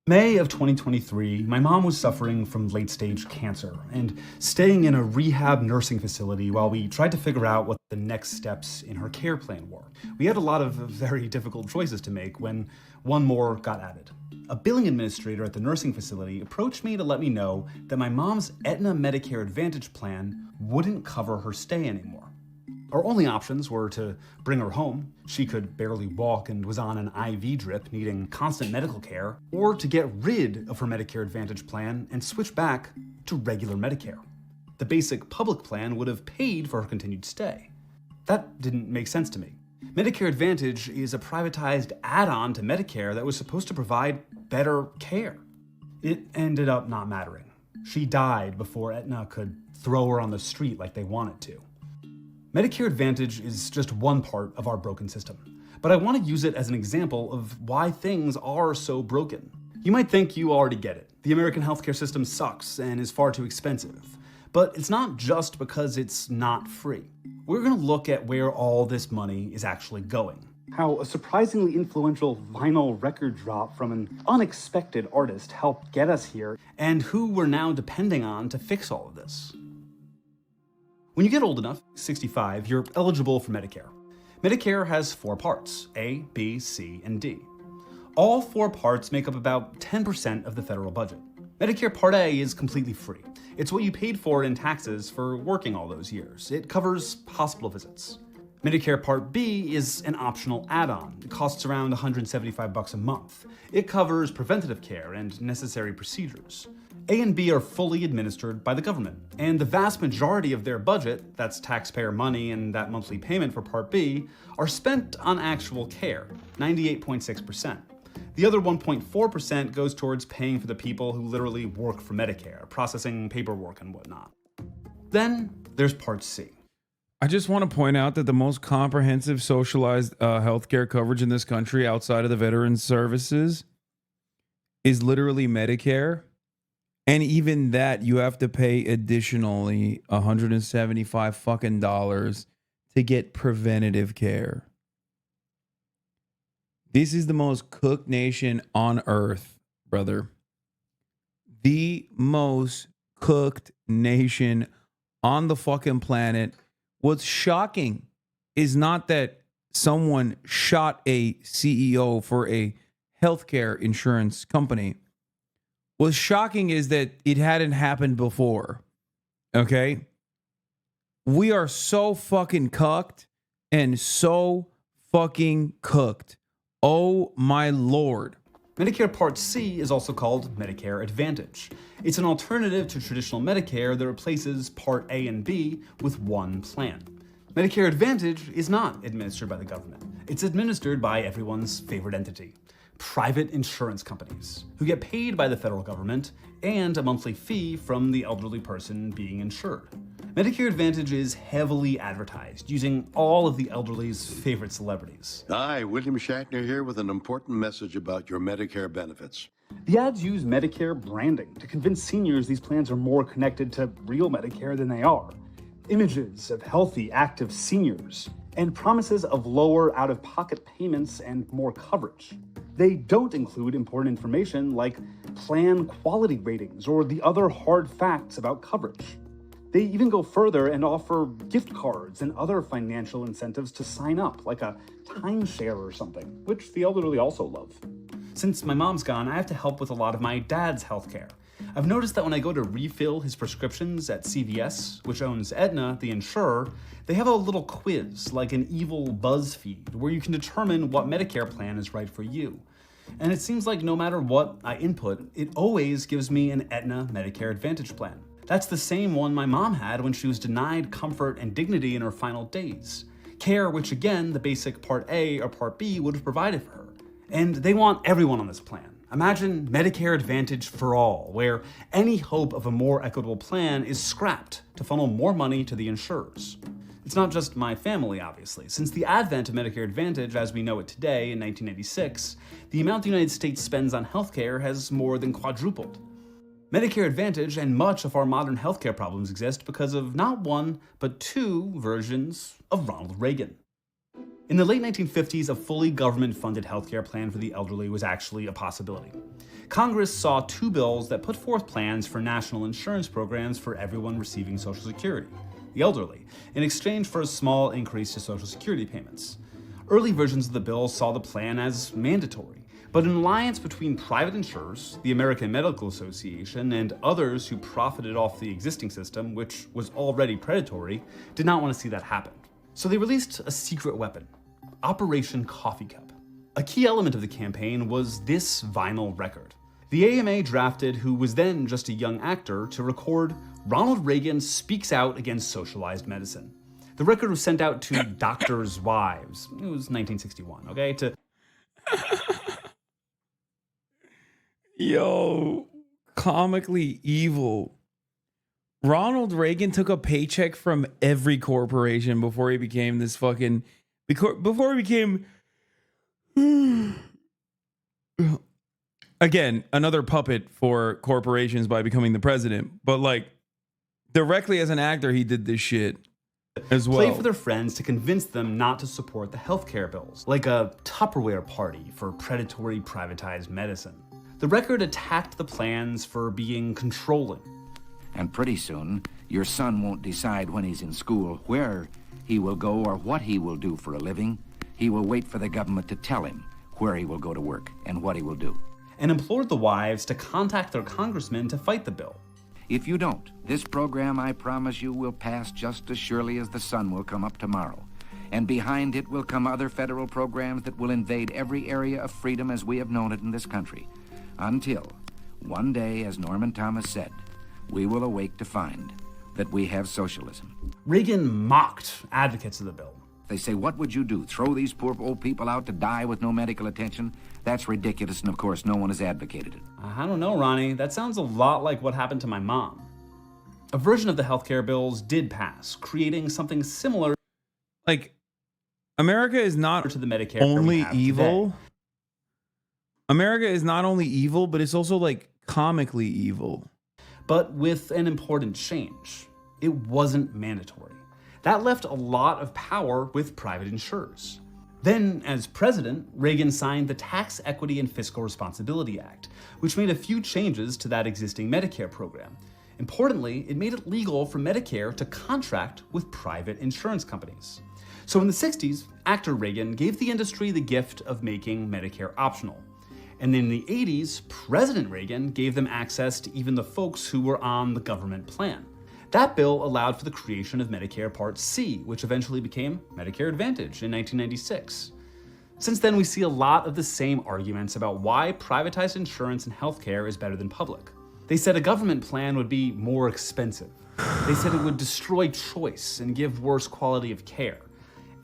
May of 2023, my mom was suffering from late-stage cancer and staying in a rehab nursing facility while we tried to figure out what the next steps in her care plan were. We had a lot of very difficult choices to make when one more got added. A billing administrator at the nursing facility approached me to let me know that my mom's Aetna Medicare Advantage plan wouldn't cover her stay anymore. Our only options were to bring her home. She could barely walk and was on an IV drip, needing constant medical care, or to get rid of her Medicare Advantage plan and switch back to regular Medicare. The basic public plan would have paid for her continued stay. That didn't make sense to me. Medicare Advantage is a privatized add-on to Medicare that was supposed to provide better care. It ended up not mattering. She died before Aetna could throw her on the street like they wanted to. Medicare Advantage is just one part of our broken system, but I want to use it as an example of why things are so broken. You might think you already get it. The American healthcare system sucks and is far too expensive. But it's not just because it's not free. We're going to look at where all this money is actually going. How a surprisingly influential vinyl record drop from an unexpected artist helped get us here, and who we're now depending on to fix all of this. When you get old enough, 65, you're eligible for Medicare. Medicare has 4 parts, A, B, C, and D. All 4 parts make up about 10% of the federal budget. Medicare Part A is completely free. It's what you paid for in taxes for working all those years. It covers hospital visits. Medicare Part B is an optional add-on. It costs around $175 a month. It covers preventative care and necessary procedures. A and B are fully administered by the government, and the vast majority of their budget, that's taxpayer money and that monthly payment for Part B, are spent on actual care, 98.6%. The other 1.4% goes towards paying for the people who literally work for Medicare, processing paperwork and whatnot. Then there's Part C. I just want to point out that the most comprehensive socialized healthcare coverage in this country outside of the veterans services is literally Medicare. And even that, you have to pay additionally $175 fucking dollars to get preventative care. This is the most cooked nation on earth, brother. The most cooked nation on the fucking planet. What's shocking is not that someone shot a CEO for a healthcare insurance company. What's shocking is that it hadn't happened before. Okay? We are so fucking cucked and so fucking cooked. Oh my Lord. Medicare Part C is also called Medicare Advantage. It's an alternative to traditional Medicare that replaces Part A and B with one plan. Medicare Advantage is not administered by the government. It's administered by everyone's favorite entity, private insurance companies, who get paid by the federal government and a monthly fee from the elderly person being insured. Medicare Advantage is heavily advertised, using all of the elderly's favorite celebrities. Hi, William Shatner here with an important message about your Medicare benefits. The ads use Medicare branding to convince seniors these plans are more connected to real Medicare than they are. Images of healthy, active seniors, and promises of lower out-of-pocket payments and more coverage. They don't include important information like plan quality ratings or the other hard facts about coverage. They even go further and offer gift cards and other financial incentives to sign up, like a timeshare or something, which the elderly also love. Since my mom's gone, I have to help with a lot of my dad's healthcare. I've noticed that when I go to refill his prescriptions at CVS, which owns Aetna, the insurer, they have a little quiz, like an evil BuzzFeed, where you can determine what Medicare plan is right for you. And it seems like no matter what I input, it always gives me an Aetna Medicare Advantage plan. That's the same one my mom had when she was denied comfort and dignity in her final days. Care which, again, the basic Part A or Part B would have provided for her. And they want everyone on this plan. Imagine Medicare Advantage for all, where any hope of a more equitable plan is scrapped to funnel more money to the insurers. It's not just my family, obviously. Since the advent of Medicare Advantage as we know it today in 1996, the amount the United States spends on healthcare has more than quadrupled. Medicare Advantage and much of our modern healthcare problems exist because of not one, but two versions of Ronald Reagan. In the late 1950s, a fully government-funded healthcare plan for the elderly was actually a possibility. Congress saw two bills that put forth plans for national insurance programs for everyone receiving Social Security, the elderly, in exchange for a small increase to Social Security payments. Early versions of the bill saw the plan as mandatory, but an alliance between private insurers, the American Medical Association, and others who profited off the existing system, which was already predatory, did not want to see that happen. So they released a secret weapon, Operation Coffee Cup. A key element of the campaign was this vinyl record. The AMA drafted who was then just a young actor to record Ronald Reagan speaks out against socialized medicine. The record was sent out to doctors' wives. It was 1961, okay? Yo, comically evil. Ronald Reagan took a paycheck from every corporation before he became this fucking... Before he became... Again, another puppet for corporations by becoming the president. But like, directly as an actor, he did this shit as well. Play for their friends to convince them not to support the healthcare bills, like a Tupperware party for predatory privatized medicine. The record attacked the plans for being controlling. And pretty soon, your son won't decide when he's in school where he will go or what he will do for a living. He will wait for the government to tell him where he will go to work and what he will do. And implored the wives to contact their congressmen to fight the bill. If you don't, this program, I promise you, will pass just as surely as the sun will come up tomorrow. And behind it will come other federal programs that will invade every area of freedom as we have known it in this country. Until, one day, as Norman Thomas said, we will awake to find that we have socialism. Reagan mocked advocates of the bill. They say, what would you do? Throw these poor old people out to die with no medical attention? That's ridiculous, and of course, no one has advocated it. I don't know, Ronnie. That sounds a lot like what happened to my mom. A version of the healthcare bills did pass, creating something similar. Like, America is not to the Medicare only evil. Today. America is not only evil, but it's also like comically evil. But with an important change. It wasn't mandatory. That left a lot of power with private insurers. Then, as president, Reagan signed the Tax Equity and Fiscal Responsibility Act, which made a few changes to that existing Medicare program. Importantly, it made it legal for Medicare to contract with private insurance companies. So in the 60s, actor Reagan gave the industry the gift of making Medicare optional. And then in the 80s, President Reagan gave them access to even the folks who were on the government plan. That bill allowed for the creation of Medicare Part C, which eventually became Medicare Advantage in 1996. Since then, we see a lot of the same arguments about why privatized insurance and healthcare is better than public. They said a government plan would be more expensive. They said it would destroy choice and give worse quality of care.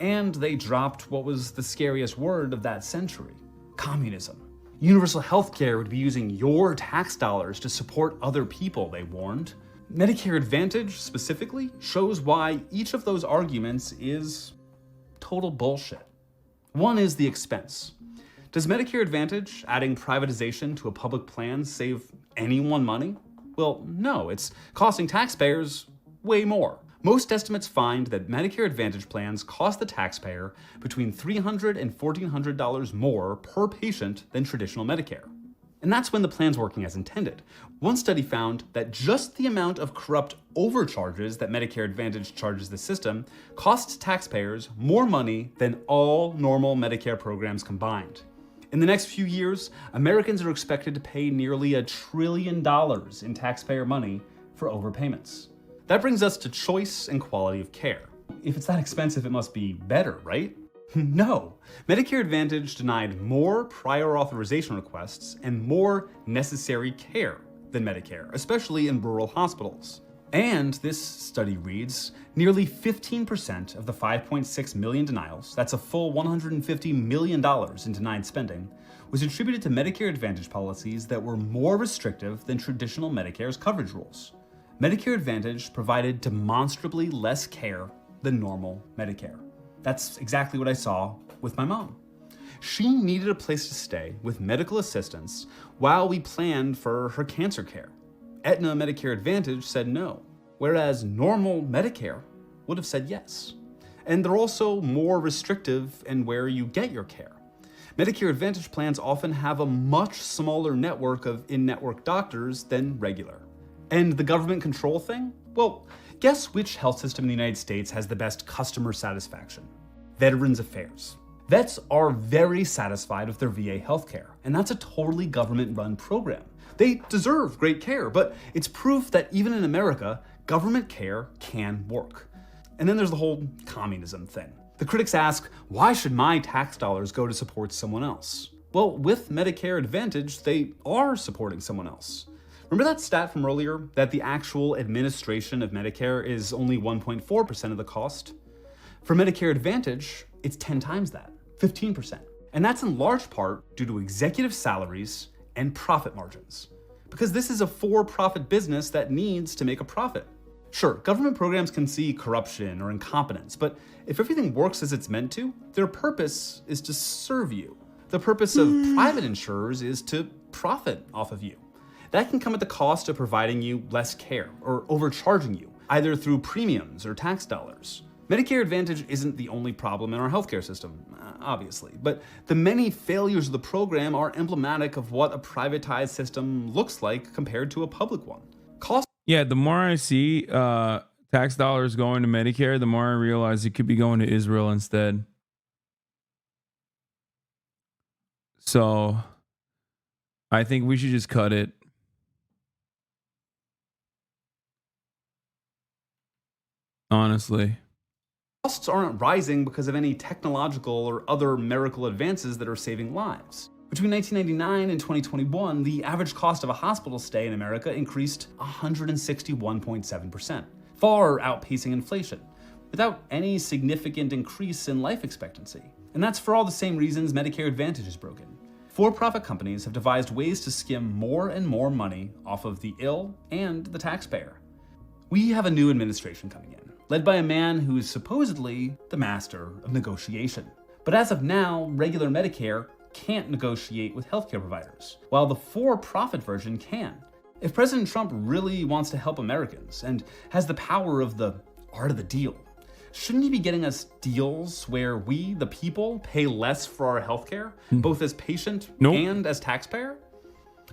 And they dropped what was the scariest word of that century, communism. Universal healthcare would be using your tax dollars to support other people, they warned. Medicare Advantage, specifically, shows why each of those arguments is total bullshit. One is the expense. Does Medicare Advantage, adding privatization to a public plan, save anyone money? Well, no, it's costing taxpayers way more. Most estimates find that Medicare Advantage plans cost the taxpayer between $300 and $1,400 more per patient than traditional Medicare. And that's when the plan's working as intended. One study found that just the amount of corrupt overcharges that Medicare Advantage charges the system costs taxpayers more money than all normal Medicare programs combined. In the next few years, Americans are expected to pay nearly $1 trillion in taxpayer money for overpayments. That brings us to choice and quality of care. If it's that expensive, it must be better, right? No. Medicare Advantage denied more prior authorization requests and more necessary care than Medicare, especially in rural hospitals. And this study reads, nearly 15% of the 5.6 million denials, that's a full $150 million in denied spending, was attributed to Medicare Advantage policies that were more restrictive than traditional Medicare's coverage rules. Medicare Advantage provided demonstrably less care than normal Medicare. That's exactly what I saw with my mom. She needed a place to stay with medical assistance while we planned for her cancer care. Aetna Medicare Advantage said no, whereas normal Medicare would have said yes. And they're also more restrictive in where you get your care. Medicare Advantage plans often have a much smaller network of in-network doctors than regular. And the government control thing? Well, guess which health system in the United States has the best customer satisfaction? Veterans Affairs. Vets are very satisfied with their VA healthcare, and that's a totally government-run program. They deserve great care, but it's proof that even in America, government care can work. And then there's the whole communism thing. The critics ask, why should my tax dollars go to support someone else? Well, with Medicare Advantage, they are supporting someone else. Remember that stat from earlier, that the actual administration of Medicare is only 1.4% of the cost? For Medicare Advantage, it's 10 times that, 15%. And that's in large part due to executive salaries and profit margins. Because this is a for-profit business that needs to make a profit. Sure, government programs can see corruption or incompetence, but if everything works as it's meant to, their purpose is to serve you. The purpose of private insurers is to profit off of you. That can come at the cost of providing you less care or overcharging you, either through premiums or tax dollars. Medicare Advantage isn't the only problem in our healthcare system, obviously, but the many failures of the program are emblematic of what a privatized system looks like compared to a public one. Yeah, the more I see tax dollars going to Medicare, the more I realize it could be going to Israel instead. So I think we should just cut it. Honestly. Costs aren't rising because of any technological or other miracle advances that are saving lives. Between 1999 and 2021, the average cost of a hospital stay in America increased 161.7%, far outpacing inflation, without any significant increase in life expectancy. And that's for all the same reasons Medicare Advantage is broken. For-profit companies have devised ways to skim more and more money off of the ill and the taxpayer. We have a new administration coming in, led by a man who is supposedly the master of negotiation. But as of now, regular Medicare can't negotiate with healthcare providers, while the for-profit version can. If President Trump really wants to help Americans and has the power of the art of the deal, shouldn't he be getting us deals where we, the people, pay less for our healthcare, both as patient and as taxpayer?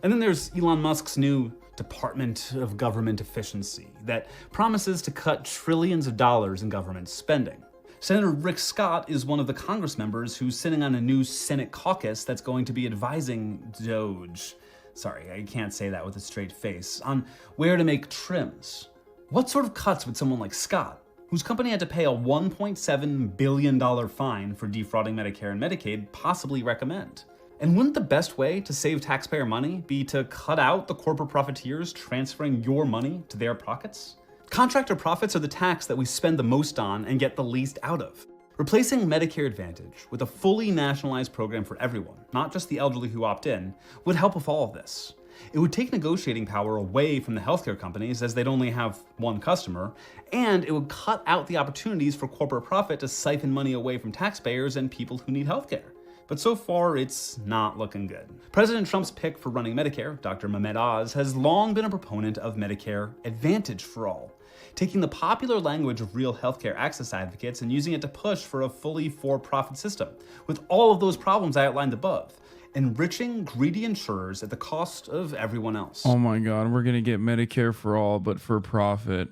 And then there's Elon Musk's new Department of Government Efficiency that promises to cut trillions of dollars in government spending. Senator Rick Scott is one of the Congress members who's sitting on a new Senate caucus that's going to be advising DOJ, sorry, I can't say that with a straight face, on where to make trims. What sort of cuts would someone like Scott, whose company had to pay a $1.7 billion fine for defrauding Medicare and Medicaid, possibly recommend? And wouldn't the best way to save taxpayer money be to cut out the corporate profiteers transferring your money to their pockets? Contractor profits are the tax that we spend the most on and get the least out of. Replacing Medicare Advantage with a fully nationalized program for everyone, not just the elderly who opt in, would help with all of this. It would take negotiating power away from the healthcare companies, as they'd only have one customer, and it would cut out the opportunities for corporate profit to siphon money away from taxpayers and people who need healthcare. But so far, it's not looking good. President Trump's pick for running Medicare, Dr. Mehmet Oz, has long been a proponent of Medicare Advantage for all, taking the popular language of real healthcare access advocates and using it to push for a fully for-profit system, with all of those problems I outlined above, enriching greedy insurers at the cost of everyone else. Oh my God, we're gonna get Medicare for all, but for profit.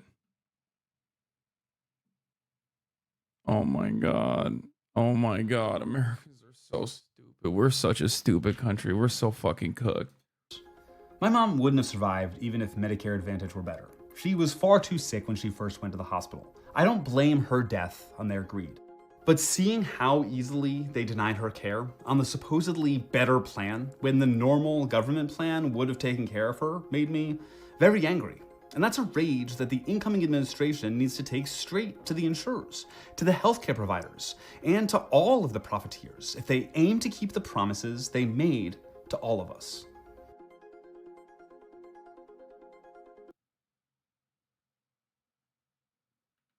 Oh my God. Oh my God, Americans are so stupid. We're such a stupid country. We're so fucking cooked. My mom wouldn't have survived even if Medicare Advantage were better. She was far too sick when she first went to the hospital. I don't blame her death on their greed. But seeing how easily they denied her care on the supposedly better plan when the normal government plan would have taken care of her made me very angry. And that's a rage that the incoming administration needs to take straight to the insurers, to the healthcare providers, and to all of the profiteers if they aim to keep the promises they made to all of us.